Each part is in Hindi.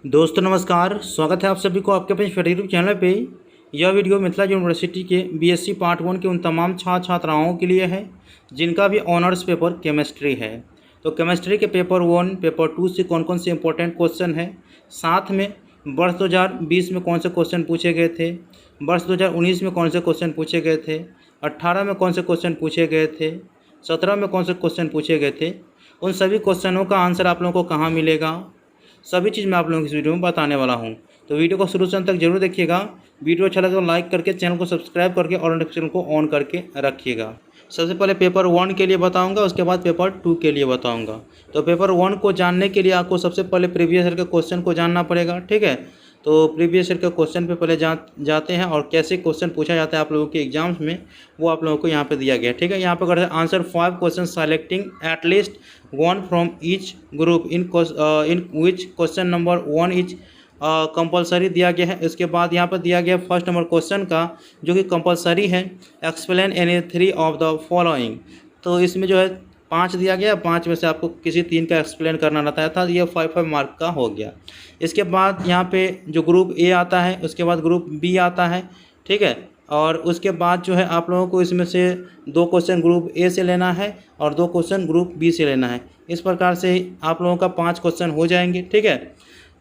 दोस्तों नमस्कार, स्वागत है आप सभी को आपके अपने यूट्यूब चैनल पे। यह वीडियो मिथिला यूनिवर्सिटी के बीएससी पार्ट 1 के उन तमाम छात्राओं के लिए है जिनका भी ऑनर्स पेपर केमिस्ट्री है। तो केमिस्ट्री के पेपर 1, पेपर 2 से कौन कौन से इंपॉर्टेंट क्वेश्चन है, साथ में वर्ष 2020 में कौन से क्वेश्चन पूछे गए थे, वर्ष 2019 में कौन से क्वेश्चन पूछे गए थे, 18 में कौन से क्वेश्चन पूछे गए थे, 17 में कौन से क्वेश्चन पूछे गए थे, उन सभी क्वेश्चनों का आंसर आप लोगों को कहाँ मिलेगा, सभी चीज़ मैं आप लोगों को इस वीडियो में बताने वाला हूं। तो वीडियो को शुरू से अंत तक जरूर देखिएगा। वीडियो अच्छा लगे तो लाइक करके चैनल को सब्सक्राइब करके और नोटिफिकेशन को ऑन करके रखिएगा। सबसे पहले पेपर 1 के लिए बताऊंगा, उसके बाद पेपर 2 के लिए बताऊंगा। तो पेपर 1 को जानने के लिए आपको सबसे पहले प्रीवियस ईयर के क्वेश्चन को जानना पड़ेगा, ठीक है। तो प्रीवियस ईयर के क्वेश्चन पे पहले जाते हैं और कैसे क्वेश्चन पूछा जाता है आप लोगों के एग्जाम्स में, वो आप लोगों को यहाँ पे दिया गया है, ठीक है। यहाँ पे अगर answer 5 question selecting at least 1 from each group in which question number 1 is compulsory दिया गया है। इसके बाद यहाँ पर दिया गया फर्स्ट नंबर क्वेश्चन का जो कि कंपलसरी है, explain any 3 of the following. तो इसमें जो है 5 दिया गया, 5 में से आपको किसी 3 का एक्सप्लेन करना रहता था। ये 5 मार्क का हो गया। इसके बाद यहाँ पे जो ग्रुप ए आता है, उसके बाद ग्रुप बी आता है, ठीक है। और उसके बाद जो है आप लोगों को इसमें से 2 क्वेश्चन ग्रुप ए से लेना है और 2 क्वेश्चन ग्रुप बी से लेना है। इस प्रकार से आप लोगों का 5 क्वेश्चन हो जाएंगे, ठीक है।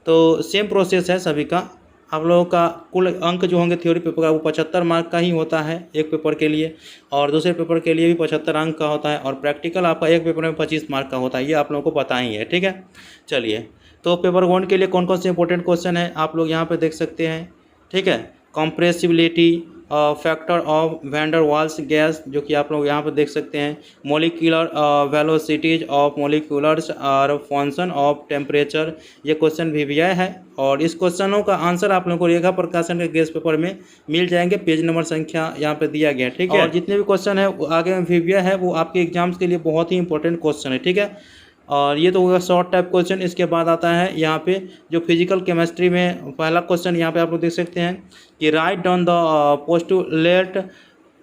तो सेम प्रोसेस है सभी का। आप लोगों का कुल अंक जो होंगे थ्योरी पेपर का वो 75 मार्क का ही होता है एक पेपर के लिए, और दूसरे पेपर के लिए भी 75 अंक का होता है, और प्रैक्टिकल आपका एक पेपर में 25 मार्क का होता है। ये आप लोगों को पता ही है, ठीक है। चलिए, तो पेपर 1 के लिए कौन कौन से इंपॉर्टेंट क्वेश्चन है आप लोग यहाँ पे देख सकते हैं, ठीक है। Compressibility, factor of van der Waals gas, जो कि आप लोग यहाँ पर देख सकते हैं, मोलिकुलर वेलोसिटीज ऑफ मोलिकुलर्स और फंक्शन ऑफ टेम्परेचर, ये क्वेश्चन वीवीआई है। और इस क्वेश्चनों का आंसर आप लोगों को रेखा प्रकाशन के गेस्ट पेपर में मिल जाएंगे। पेज नंबर संख्या यहाँ पे दिया गया है, ठीक है। और जितने भी क्वेश्चन है आगे में वीवीआई है वो आपके एग्जाम्स के लिए बहुत ही इंपॉर्टेंट क्वेश्चन है, ठीक है। और ये तो होगा शॉर्ट टाइप क्वेश्चन। इसके बाद आता है यहाँ पे जो फिजिकल केमिस्ट्री में पहला क्वेश्चन यहाँ पे आप लोग देख सकते हैं कि write down the postulate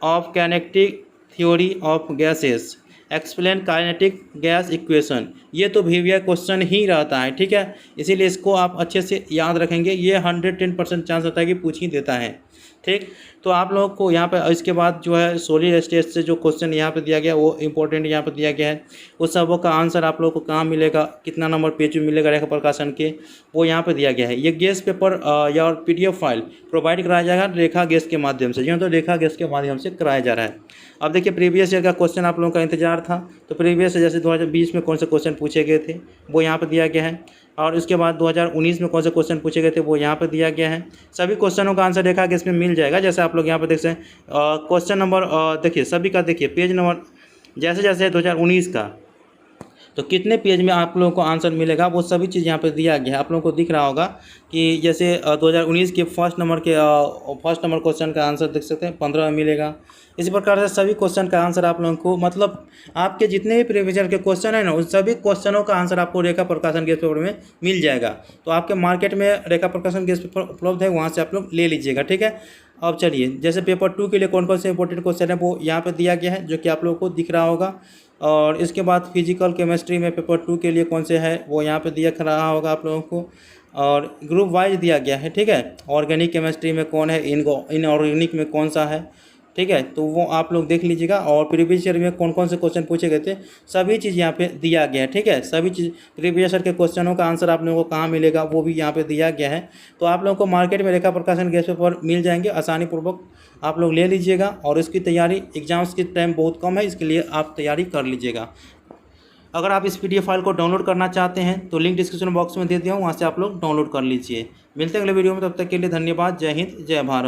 of kinetic theory of gases, explain kinetic gas equation. ये तो वीवीआई क्वेश्चन ही रहता है, ठीक है। इसीलिए इसको आप अच्छे से याद रखेंगे। ये 110% चांस होता है कि पूछ ही देता है, ठीक। तो आप लोगों को यहाँ पे इसके बाद जो है सॉलिड स्टेट से जो क्वेश्चन यहाँ पे दिया गया वो इंपॉर्टेंट यहाँ पे दिया गया है। उस सबों का आंसर आप लोगों को कहाँ मिलेगा, कितना नंबर पेज में मिलेगा रेखा प्रकाशन के, वो यहाँ पे दिया गया है। ये गैस पेपर या और PDF फाइल प्रोवाइड कराया जाएगा रेखा गैस के माध्यम से, जो तो रेखा गैस के माध्यम से कराया जा रहा है। अब देखिए प्रीवियस ईयर का क्वेश्चन आप लोगों का इंतजार था। तो प्रीवियस जैसे 2020 में कौन से क्वेश्चन पूछे गए थे वो यहाँ पर दिया गया है, और उसके बाद 2019 में कौन से क्वेश्चन पूछे गए थे वो यहाँ पर दिया गया है। सभी क्वेश्चनों का आंसर रेखा गैस में मिल जाएगा। जैसे आप लोग यहाँ पर देख सकते हैं क्वेश्चन नंबर देखिए सभी का, देखिए पेज नंबर जैसे जैसे 2019 का तो कितने पेज में आप लोगों को आंसर मिलेगा वो सभी चीज़ यहाँ पे दिया गया है। आप लोगों को दिख रहा होगा कि जैसे 2019 के फर्स्ट नंबर क्वेश्चन का आंसर देख सकते हैं 15 में मिलेगा। इसी प्रकार से सभी क्वेश्चन का आंसर आप लोगों को, मतलब आपके जितने भी प्रीवियस ईयर के क्वेश्चन है ना, उन सभी क्वेश्चनों का आंसर आपको रेखा प्रकाशन गेस्ट पेपर में मिल जाएगा। तो आपके मार्केट में रेखा प्रकाशन गेस्ट पेपर उपलब्ध है, वहाँ से आप लोग ले लीजिएगा, ठीक है। अब चलिए, जैसे पेपर 2 के लिए कौन कौन से इंपॉर्टेंट क्वेश्चन है वो यहाँ पर दिया गया है, जो कि आप लोगों को दिख रहा होगा। और इसके बाद फिजिकल केमिस्ट्री में पेपर 2 के लिए कौन से है वो यहाँ पे दिख रहा होगा आप लोगों को, और ग्रुप वाइज दिया गया है, ठीक है। ऑर्गेनिक केमिस्ट्री में कौन है, इनऑर्गेनिक में कौन सा है, ठीक है। तो वो आप लोग देख लीजिएगा। और प्रीवियस ईयर में कौन कौन से क्वेश्चन पूछे गए थे सभी चीज़ यहाँ पे दिया गया है, ठीक है। सभी चीज़ प्रीवियस ईयर के क्वेश्चनों का आंसर आप लोगों को कहाँ मिलेगा वो भी यहाँ पे दिया गया है। तो आप लोगों को मार्केट में रेखा प्रकाशन गेस्ट पेपर मिल जाएंगे, आसानी पूर्वक आप लोग ले लीजिएगा। और इसकी तैयारी, एग्जाम्स की टाइम बहुत कम है, इसके लिए आप तैयारी कर लीजिएगा। अगर आप इस PDF फाइल को डाउनलोड करना चाहते हैं तो लिंक डिस्क्रिप्शन बॉक्स में दे दिया हूँ, वहाँ से आप लोग डाउनलोड कर लीजिए। मिलते हैं अगले वीडियो में, तब तक के लिए धन्यवाद। जय हिंद, जय भारत।